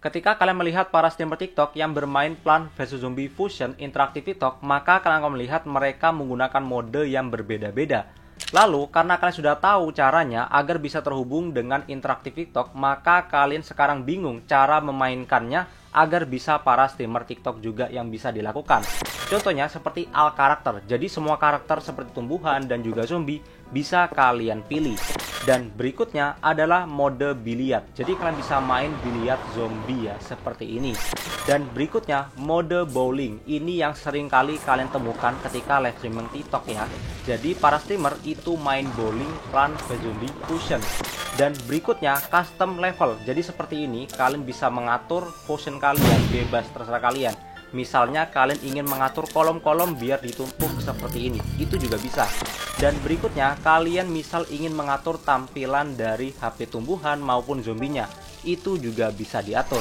Ketika kalian melihat para streamer TikTok yang bermain Plants vs Zombie Fusion interaktif TikTok, maka kalian akan melihat mereka menggunakan mode yang berbeda-beda. Lalu, karena kalian sudah tahu caranya agar bisa terhubung dengan interaktif TikTok, maka kalian sekarang bingung cara memainkannya agar bisa para streamer TikTok juga yang bisa dilakukan. Contohnya seperti all karakter. Jadi semua karakter seperti tumbuhan dan juga zombie bisa kalian pilih. Dan berikutnya adalah mode biliar. Jadi kalian bisa main biliar zombie ya, seperti ini. Dan berikutnya mode bowling. Ini yang sering kali kalian temukan ketika live streaming TikTok ya. Jadi para streamer itu main bowling Plants vs Zombie Fusion. Dan berikutnya custom level. Jadi seperti ini kalian bisa mengatur potion kalian bebas terserah kalian. Misalnya kalian ingin mengatur kolom-kolom biar ditumpuk seperti ini, itu juga bisa. Dan berikutnya kalian misal ingin mengatur tampilan dari HP tumbuhan maupun zombinya, itu juga bisa diatur.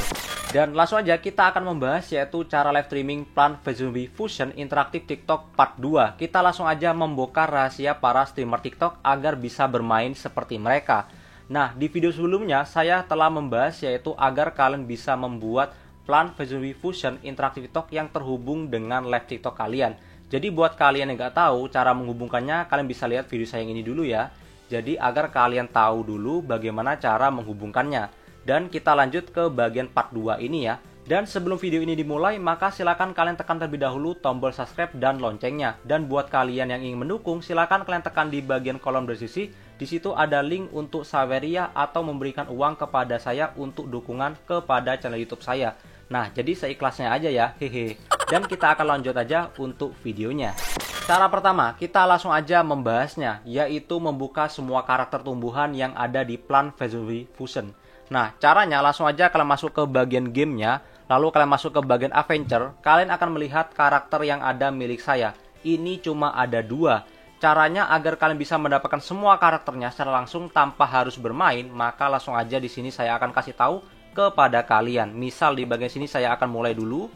Dan langsung aja kita akan membahas yaitu cara live streaming Plants vs Zombie Fusion interaktif TikTok part 2. Kita langsung aja membongkar rahasia para streamer TikTok agar bisa bermain seperti mereka. Nah, di video sebelumnya saya telah membahas yaitu agar kalian bisa membuat Plants vs Zombie Fusion interaktif TikTok yang terhubung dengan live TikTok kalian. Jadi buat kalian yang nggak tahu cara menghubungkannya, kalian bisa lihat video saya yang ini dulu ya. Jadi agar kalian tahu dulu bagaimana cara menghubungkannya. Dan kita lanjut ke bagian part 2 ini ya. Dan sebelum video ini dimulai, maka silakan kalian tekan terlebih dahulu tombol subscribe dan loncengnya. Dan buat kalian yang ingin mendukung, silakan kalian tekan di bagian kolom deskripsi. Di situ ada link untuk Saweria atau memberikan uang kepada saya untuk dukungan kepada channel YouTube saya. Nah, jadi seikhlasnya aja ya, hehe. Dan kita akan lanjut aja untuk videonya. Cara pertama, kita langsung aja membahasnya, yaitu membuka semua karakter tumbuhan yang ada di Plants vs Zombie Fusion. Nah, caranya langsung aja kalian masuk ke bagian gamenya, lalu kalian masuk ke bagian adventure, kalian akan melihat karakter yang ada milik saya. Ini cuma ada 2. Caranya agar kalian bisa mendapatkan semua karakternya secara langsung tanpa harus bermain, maka langsung aja di sini saya akan kasih tahu kepada kalian. Misal di bagian sini saya akan mulai dulu.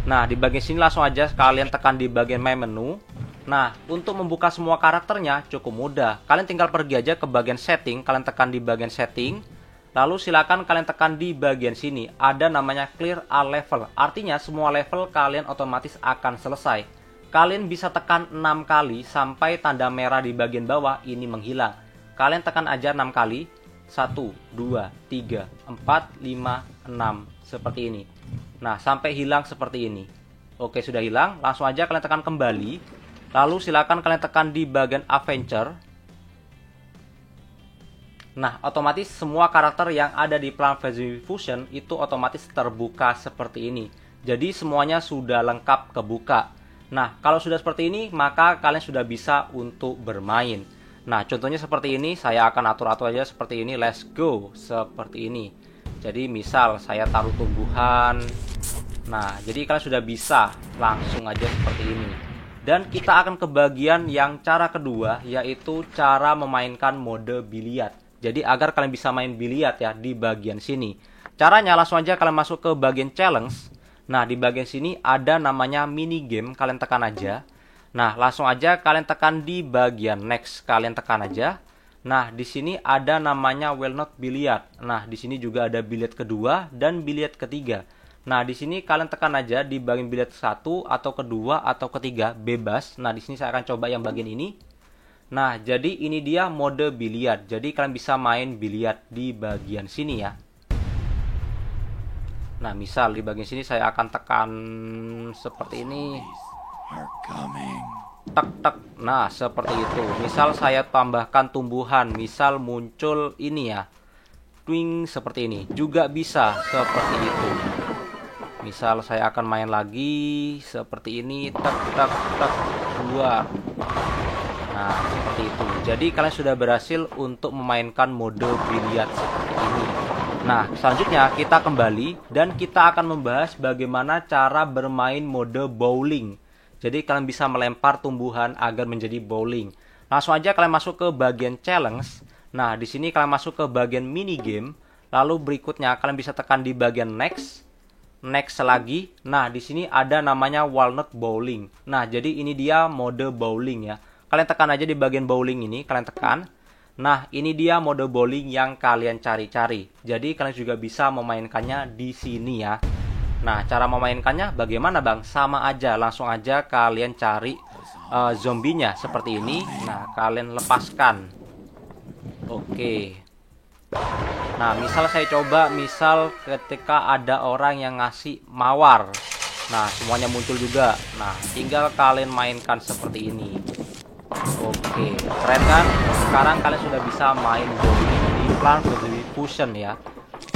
Nah, di bagian sini langsung aja kalian tekan di bagian main menu. Nah, untuk membuka semua karakternya cukup mudah. Kalian tinggal pergi aja ke bagian setting, kalian tekan di bagian setting. Lalu silakan kalian tekan di bagian sini, ada namanya clear all level. Artinya semua level kalian otomatis akan selesai. Kalian bisa tekan 6 kali sampai tanda merah di bagian bawah ini menghilang. Kalian tekan aja 6 kali. 1, 2, 3, 4, 5, 6. Seperti ini. Nah, sampai hilang seperti ini. Oke, sudah hilang. Langsung aja kalian tekan kembali. Lalu silakan kalian tekan di bagian adventure. Nah, otomatis semua karakter yang ada di Plants vs Zombie Fusion itu otomatis terbuka seperti ini. Jadi semuanya sudah lengkap kebuka. Nah, kalau sudah seperti ini, maka kalian sudah bisa untuk bermain. Nah, contohnya seperti ini, saya akan atur-atur aja seperti ini, let's go, seperti ini. Jadi misal saya taruh tumbuhan. Nah, jadi kalian sudah bisa langsung aja seperti ini. Dan kita akan ke bagian yang cara kedua, yaitu cara memainkan mode biliar. Jadi agar kalian bisa main biliar ya di bagian sini. Caranya langsung aja kalian masuk ke bagian challenge. Nah, di bagian sini ada namanya mini game, kalian tekan aja. Nah, langsung aja kalian tekan di bagian next, kalian tekan aja. Nah, di sini ada namanya Walnut Billiard. Nah, di sini juga ada biliar kedua dan biliar ketiga. Nah, di sini kalian tekan aja di bagian biliar 1 atau kedua atau ketiga, bebas. Nah, di sini saya akan coba yang bagian ini. Nah, jadi ini dia mode biliar. Jadi kalian bisa main biliar di bagian sini ya. Nah, misal di bagian sini saya akan tekan seperti ini. Tek tek. Nah, seperti itu. Misal saya tambahkan tumbuhan, misal muncul ini ya. Twing seperti ini. Juga bisa seperti itu. Misal saya akan main lagi seperti ini, tek tek tek keluar. Nah, seperti itu. Jadi kalian sudah berhasil untuk memainkan mode biliar seperti ini. Nah, selanjutnya kita kembali dan kita akan membahas bagaimana cara bermain mode bowling. Jadi kalian bisa melempar tumbuhan agar menjadi bowling. Langsung aja kalian masuk ke bagian challenge. Nah, di sini kalian masuk ke bagian mini game. Lalu berikutnya kalian bisa tekan di bagian next. Next lagi. Nah, di sini ada namanya walnut bowling. Nah, jadi ini dia mode bowling ya. Kalian tekan aja di bagian bowling ini, kalian tekan. Nah, ini dia mode bowling yang kalian cari-cari. Jadi kalian juga bisa memainkannya di sini ya. Nah, cara memainkannya bagaimana Bang? Sama aja, langsung aja kalian cari zombinya seperti ini. Nah, kalian lepaskan. Oke. Nah, misal saya coba, misal ketika ada orang yang ngasih mawar. Nah, semuanya muncul juga. Nah, tinggal kalian mainkan seperti ini. Oke, keren kan? Sekarang kalian sudah bisa main bowling di Plant Vs Fusion ya.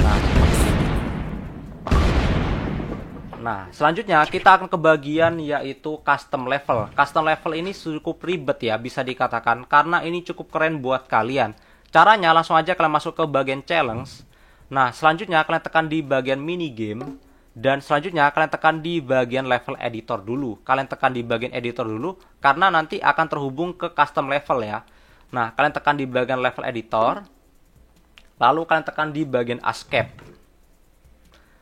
Nah, seperti ini. Nah, selanjutnya kita akan ke bagian yaitu custom level. Custom level ini cukup ribet ya, bisa dikatakan, karena ini cukup keren buat kalian. Caranya langsung aja kalian masuk ke bagian challenge. Nah, selanjutnya kalian tekan di bagian mini game. Dan selanjutnya kalian tekan di bagian level editor dulu. Kalian tekan di bagian editor dulu karena nanti akan terhubung ke custom level ya. Nah, kalian tekan di bagian level editor. Lalu kalian tekan di bagian escape.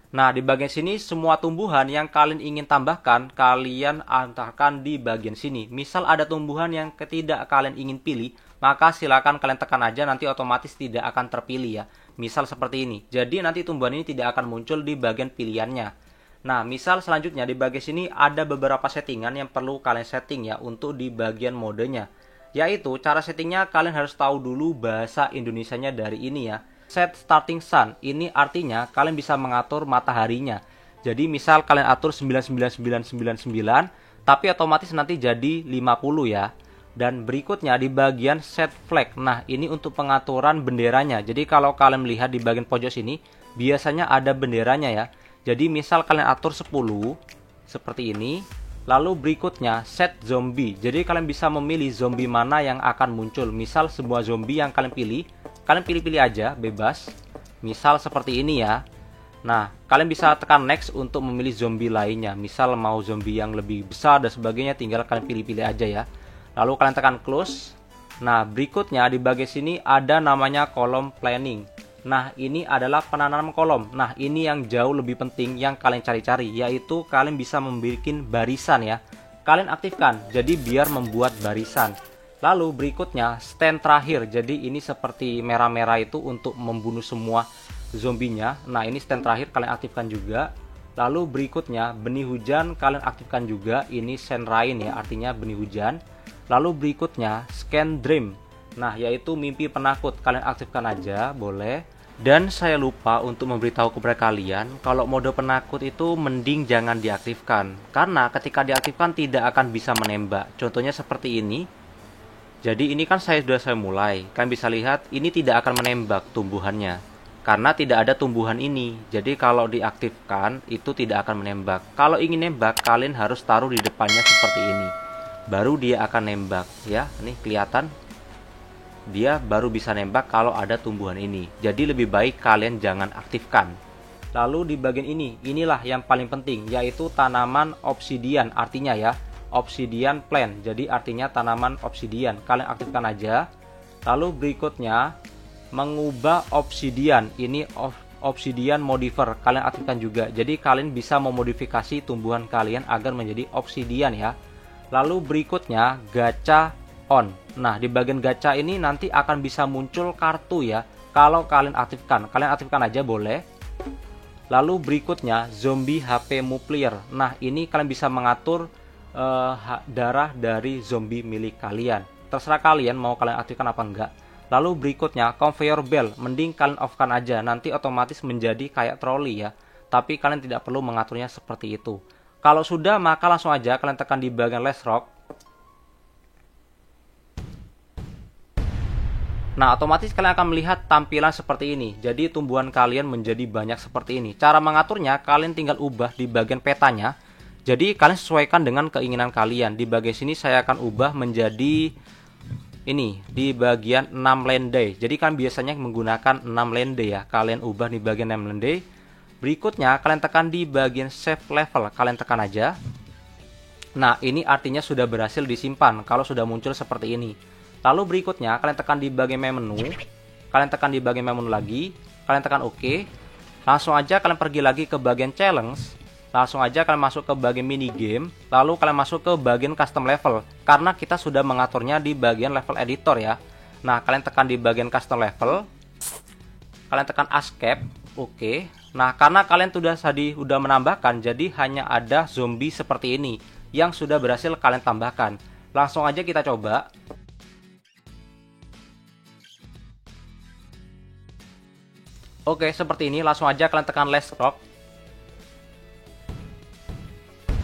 Nah, di bagian sini semua tumbuhan yang kalian ingin tambahkan, kalian antarkan di bagian sini. Misal ada tumbuhan yang tidak kalian ingin pilih, maka silakan kalian tekan aja, nanti otomatis tidak akan terpilih ya. Misal seperti ini. Jadi nanti tumbuhan ini tidak akan muncul di bagian pilihannya. Nah, misal selanjutnya di bagian sini ada beberapa settingan yang perlu kalian setting ya untuk di bagian modenya. Yaitu cara settingnya kalian harus tahu dulu bahasa Indonesianya dari ini ya. Set starting sun, ini artinya kalian bisa mengatur mataharinya. Jadi misal kalian atur 99999, tapi otomatis nanti jadi 50 ya. Dan berikutnya di bagian set flag. Nah, ini untuk pengaturan benderanya. Jadi kalau kalian melihat di bagian pojok sini, biasanya ada benderanya ya. Jadi misal kalian atur 10 seperti ini. Lalu berikutnya set zombie. Jadi kalian bisa memilih zombie mana yang akan muncul. Misal semua zombie yang kalian pilih, kalian pilih-pilih aja, bebas. Misal seperti ini ya. Nah, kalian bisa tekan next untuk memilih zombie lainnya. Misal mau zombie yang lebih besar dan sebagainya, tinggal kalian pilih-pilih aja ya. Lalu kalian tekan close. Nah, berikutnya di bagian sini ada namanya kolom planning. Nah, ini adalah penanaman kolom. Nah, ini yang jauh lebih penting yang kalian cari-cari, yaitu kalian bisa membuat barisan ya. Kalian aktifkan, jadi biar membuat barisan. Lalu berikutnya stand terakhir. Jadi ini seperti merah-merah itu untuk membunuh semua zombinya. Nah, ini stand terakhir kalian aktifkan juga. Lalu berikutnya benih hujan kalian aktifkan juga. Ini sand rain ya, artinya benih hujan. Lalu berikutnya scan dream. Nah, yaitu mimpi penakut. Kalian aktifkan aja, boleh. Dan saya lupa untuk memberitahu kepada kalian, kalau mode penakut itu mending jangan diaktifkan. Karena ketika diaktifkan tidak akan bisa menembak. Contohnya seperti ini. Jadi ini kan sudah saya mulai. Kalian bisa lihat ini tidak akan menembak tumbuhannya. Karena tidak ada tumbuhan ini. Jadi kalau diaktifkan itu tidak akan menembak. Kalau ingin nembak, kalian harus taruh di depannya seperti ini. Baru dia akan nembak ya. Nih kelihatan dia baru bisa nembak kalau ada tumbuhan ini. Jadi lebih baik kalian jangan aktifkan. Lalu di bagian ini, inilah yang paling penting, yaitu tanaman obsidian. Artinya ya, obsidian plant. Jadi artinya tanaman obsidian. Kalian aktifkan aja. Lalu berikutnya mengubah obsidian. Ini obsidian modifier. Kalian aktifkan juga. Jadi kalian bisa memodifikasi tumbuhan kalian agar menjadi obsidian ya. Lalu berikutnya gacha on. Nah, di bagian gacha ini nanti akan bisa muncul kartu ya. Kalau kalian aktifkan, aja boleh. Lalu berikutnya zombie HP multiplier. Nah, ini kalian bisa mengatur darah dari zombie milik kalian. Terserah kalian mau kalian aktifkan apa enggak. Lalu berikutnya conveyor belt. Mending kalian off-kan aja. Nanti otomatis menjadi kayak troli ya. Tapi kalian tidak perlu mengaturnya seperti itu. Kalau sudah, maka langsung aja kalian tekan di bagian last rock. Nah, otomatis kalian akan melihat tampilan seperti ini. Jadi tumbuhan kalian menjadi banyak seperti ini. Cara mengaturnya, kalian tinggal ubah di bagian petanya. Jadi kalian sesuaikan dengan keinginan kalian. Di bagian sini saya akan ubah menjadi ini, di bagian 6 lende. Jadi kan biasanya menggunakan 6 lende ya. Kalian ubah di bagian 6 lende. Berikutnya kalian tekan di bagian save level. Kalian tekan aja. Nah, ini artinya sudah berhasil disimpan kalau sudah muncul seperti ini. Lalu berikutnya kalian tekan di bagian menu. Kalian tekan di bagian menu lagi. Kalian tekan OK. Langsung aja kalian pergi lagi ke bagian challenge. Langsung aja kalian masuk ke bagian mini game. Lalu kalian masuk ke bagian custom level. Karena kita sudah mengaturnya di bagian level editor ya. Nah, kalian tekan di bagian custom level, kalian tekan escape. Oke. Nah, karena kalian udah menambahkan, jadi hanya ada zombie seperti ini yang sudah berhasil kalian tambahkan. Langsung aja kita coba. Oke, seperti ini. Langsung aja kalian tekan last rock.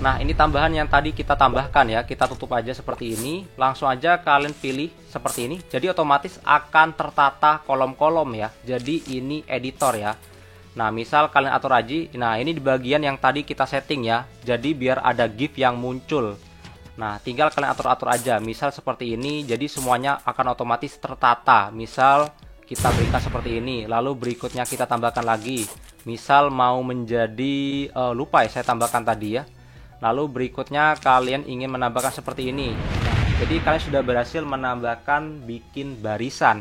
Nah, ini tambahan yang tadi kita tambahkan ya. Kita tutup aja seperti ini. Langsung aja kalian pilih seperti ini. Jadi otomatis akan tertata kolom-kolom ya. Jadi ini editor ya. Nah, misal kalian atur aja. Nah, ini di bagian yang tadi kita setting ya. Jadi biar ada GIF yang muncul. Nah, tinggal kalian atur-atur aja. Misal seperti ini. Jadi semuanya akan otomatis tertata. Misal kita berikan seperti ini. Lalu berikutnya kita tambahkan lagi. Misal mau menjadi lupa ya saya tambahkan tadi ya. Lalu berikutnya kalian ingin menambahkan seperti ini. Jadi kalian sudah berhasil menambahkan bikin barisan.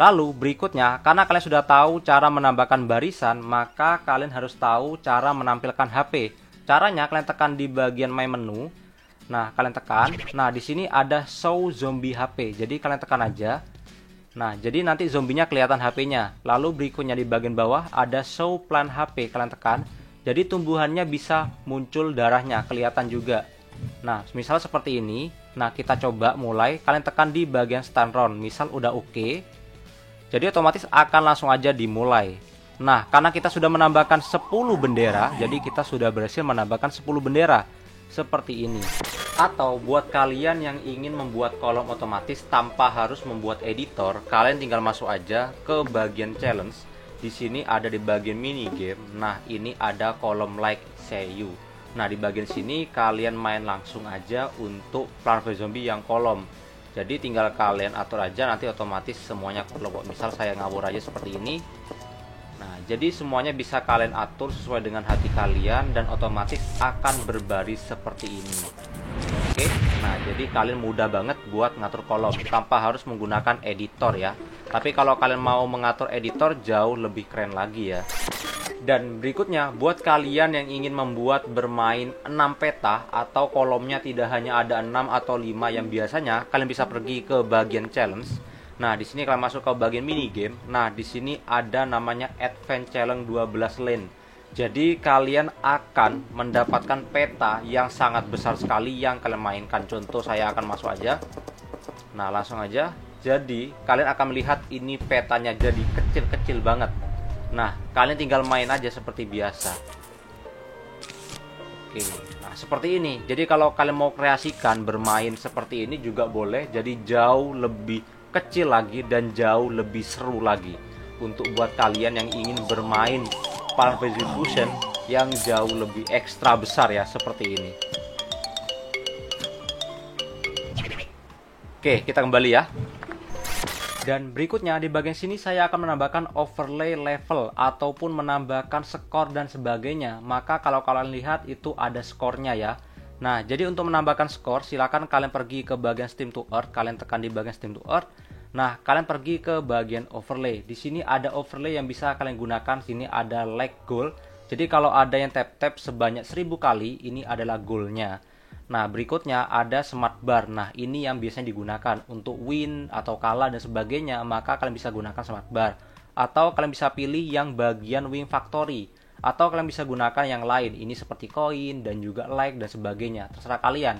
Lalu berikutnya, karena kalian sudah tahu cara menambahkan barisan, maka kalian harus tahu cara menampilkan HP. Caranya kalian tekan di bagian My Menu. Nah, kalian tekan. Nah, di sini ada Show Zombie HP. Jadi kalian tekan aja. Nah, jadi nanti zombinya kelihatan HP-nya. Lalu berikutnya di bagian bawah ada Show Plan HP. Kalian tekan. Jadi tumbuhannya bisa muncul darahnya, kelihatan juga. Nah, misal seperti ini. Nah, kita coba mulai. Kalian tekan di bagian stand round. Misal udah oke. Jadi otomatis akan langsung aja dimulai. Nah, karena kita sudah menambahkan 10 bendera, jadi kita sudah berhasil menambahkan 10 bendera. Seperti ini. Atau buat kalian yang ingin membuat kolom otomatis tanpa harus membuat editor, kalian tinggal masuk aja ke bagian challenge. Di sini ada di bagian mini game. Nah, ini ada kolom like say you. Nah, di bagian sini kalian main langsung aja untuk Plant vs Zombie yang kolom. Jadi tinggal kalian atur aja, nanti otomatis semuanya kolom. Misal saya ngawur aja seperti ini. Nah, jadi semuanya bisa kalian atur sesuai dengan hati kalian dan otomatis akan berbaris seperti ini. Oke. Nah, jadi kalian mudah banget buat ngatur kolom tanpa harus menggunakan editor ya. Tapi kalau kalian mau mengatur editor jauh lebih keren lagi ya. Dan berikutnya, buat kalian yang ingin membuat bermain 6 peta atau kolomnya tidak hanya ada 6 atau 5 yang biasanya, kalian bisa pergi ke bagian challenge. Nah, di sini kalian masuk ke bagian mini game. Nah, di sini ada namanya Advance Challenge 12 lane. Jadi kalian akan mendapatkan peta yang sangat besar sekali yang kalian mainkan. Contoh saya akan masuk aja. Nah, langsung aja. Jadi kalian akan melihat ini petanya jadi kecil-kecil banget. Nah, kalian tinggal main aja seperti biasa. Oke, nah seperti ini. Jadi kalau kalian mau kreasikan bermain seperti ini juga boleh. Jadi jauh lebih kecil lagi dan jauh lebih seru lagi. Untuk buat kalian yang ingin bermain Plant vs Fusion yang jauh lebih ekstra besar ya, seperti ini. Oke, kita kembali ya. Dan berikutnya di bagian sini saya akan menambahkan overlay level ataupun menambahkan skor dan sebagainya. Maka kalau kalian lihat itu ada skornya ya. Nah, jadi untuk menambahkan skor silakan kalian pergi ke bagian Steam to Earth, kalian tekan di bagian Steam to Earth. Nah, kalian pergi ke bagian overlay. Di sini ada overlay yang bisa kalian gunakan. Sini ada like goal. Jadi kalau ada yang tap-tap sebanyak 1000 kali, ini adalah goalnya. Nah, berikutnya ada smart bar. Nah, ini yang biasanya digunakan untuk win atau kalah dan sebagainya, maka kalian bisa gunakan smart bar. Atau kalian bisa pilih yang bagian win factory. Atau kalian bisa gunakan yang lain. Ini seperti koin dan juga like dan sebagainya. Terserah kalian.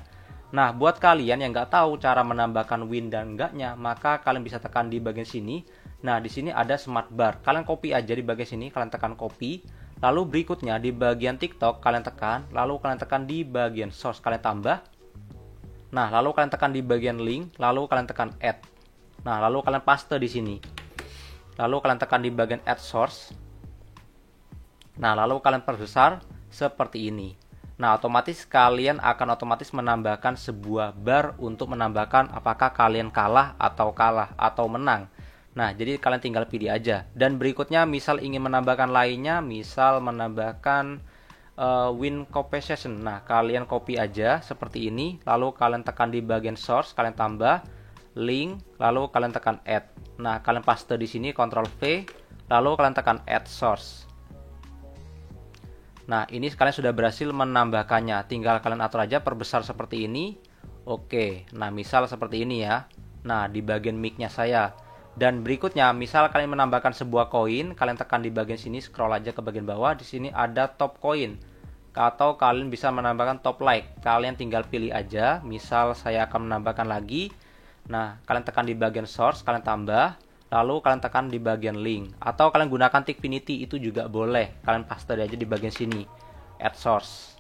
Nah, buat kalian yang nggak tahu cara menambahkan win dan enggaknya, maka kalian bisa tekan di bagian sini. Nah, di sini ada smart bar. Kalian copy aja di bagian sini, kalian tekan copy. Lalu berikutnya di bagian TikTok kalian tekan, lalu kalian tekan di bagian source kalian tambah. Nah, lalu kalian tekan di bagian link, lalu kalian tekan add. Nah, lalu kalian paste di sini. Lalu kalian tekan di bagian add source. Nah, lalu kalian perbesar seperti ini. Nah, otomatis kalian akan otomatis menambahkan sebuah bar untuk menambahkan apakah kalian kalah atau menang. Nah, jadi kalian tinggal pilih aja. Dan berikutnya misal ingin menambahkan lainnya, misal menambahkan win compensation. Nah, kalian copy aja seperti ini, lalu kalian tekan di bagian source, kalian tambah link, lalu kalian tekan add. Nah, kalian paste di sini Ctrl V, lalu kalian tekan add source. Nah, ini kalian sudah berhasil menambahkannya. Tinggal kalian atur aja perbesar seperti ini. Oke. Nah, misal seperti ini ya. Nah, di bagian mic-nya saya. Dan berikutnya, misal kalian menambahkan sebuah koin, kalian tekan di bagian sini, scroll aja ke bagian bawah. Di sini ada top koin, atau kalian bisa menambahkan top like. Kalian tinggal pilih aja. Misal saya akan menambahkan lagi. Nah, kalian tekan di bagian source, kalian tambah. Lalu kalian tekan di bagian link, atau kalian gunakan Tikfinity, itu juga boleh. Kalian paste aja di bagian sini, add source.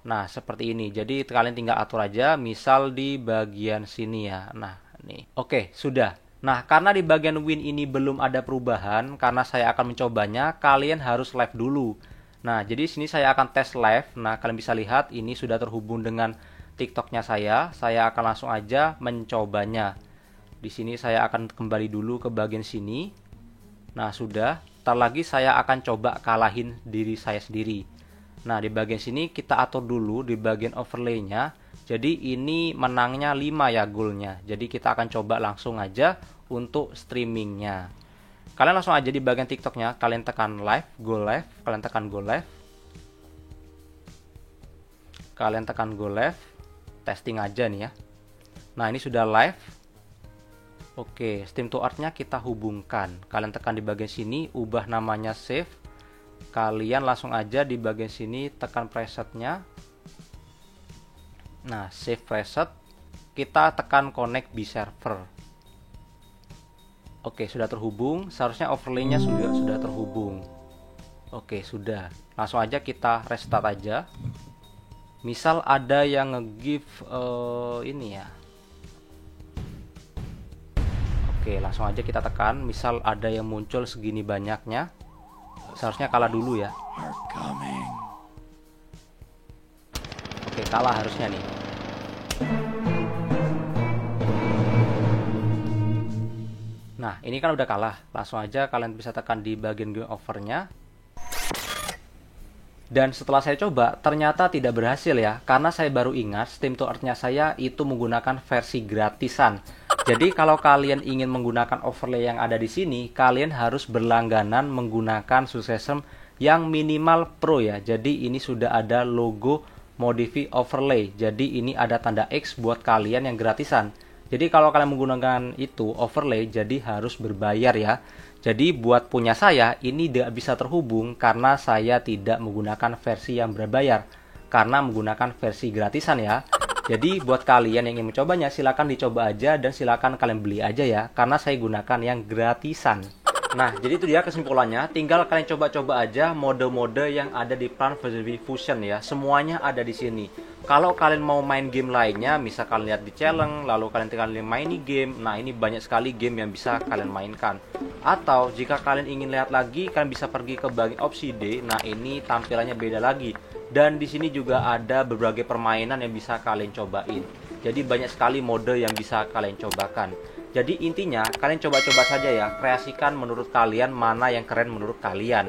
Nah, seperti ini. Jadi kalian tinggal atur aja, misal di bagian sini ya. Nah, nih. Oke, sudah. Nah, karena di bagian win ini belum ada perubahan, karena saya akan mencobanya, kalian harus live dulu. Nah, jadi sini saya akan tes live. Nah, kalian bisa lihat ini sudah terhubung dengan TikToknya saya. Saya akan langsung aja mencobanya. Di sini saya akan kembali dulu ke bagian sini. Nah, sudah. Ntar lagi saya akan coba kalahin diri saya sendiri. Nah, di bagian sini kita atur dulu di bagian overlay-nya. Jadi ini menangnya 5 ya goalnya. Jadi kita akan coba langsung aja untuk streamingnya. Kalian langsung aja di bagian TikToknya, kalian tekan live, go live, kalian tekan go live. Kalian tekan go live, testing aja nih ya. Nah, ini sudah live. Oke, Steam to Earth-nya kita hubungkan. Kalian tekan di bagian sini, ubah namanya save. Kalian langsung aja di bagian sini tekan presetnya. Nah, save preset. Kita tekan connect di server. Oke, sudah terhubung. Seharusnya overlay-nya sudah terhubung. Oke, sudah. Langsung aja kita restart aja. Misal ada yang nge-give ini ya. Oke, langsung aja kita tekan. Misal ada yang muncul segini banyaknya. Seharusnya kalah dulu ya. Oke, kalah harusnya nih. Nah, ini kan udah kalah. Langsung aja kalian bisa tekan di bagian game over-nya. Dan setelah saya coba, ternyata tidak berhasil ya. Karena saya baru ingat Steam to Earth-nya saya itu menggunakan versi gratisan. Jadi kalau kalian ingin menggunakan overlay yang ada di sini, kalian harus berlangganan menggunakan Successum yang minimal pro ya. Jadi ini sudah ada logo Modify Overlay. Jadi ini ada tanda X buat kalian yang gratisan. Jadi kalau kalian menggunakan itu overlay, jadi harus berbayar ya. Jadi buat punya saya, ini tidak bisa terhubung karena saya tidak menggunakan versi yang berbayar. Karena menggunakan versi gratisan ya. Jadi buat kalian yang ingin mencobanya, silakan dicoba aja dan silakan kalian beli aja ya, karena saya gunakan yang gratisan. Nah, jadi itu dia kesimpulannya. Tinggal kalian coba-coba aja mode-mode yang ada di Plants vs Zombies Fusion ya. Semuanya ada di sini. Kalau kalian mau main game lainnya, misal kalian lihat di challenge, lalu kalian tinggal main game. Nah, ini banyak sekali game yang bisa kalian mainkan. Atau jika kalian ingin lihat lagi, kalian bisa pergi ke bagian opsi D. Nah, ini tampilannya beda lagi. Dan di sini juga ada berbagai permainan yang bisa kalian cobain. Jadi banyak sekali mode yang bisa kalian cobakan. Jadi intinya kalian coba-coba saja ya, kreasikan menurut kalian mana yang keren menurut kalian.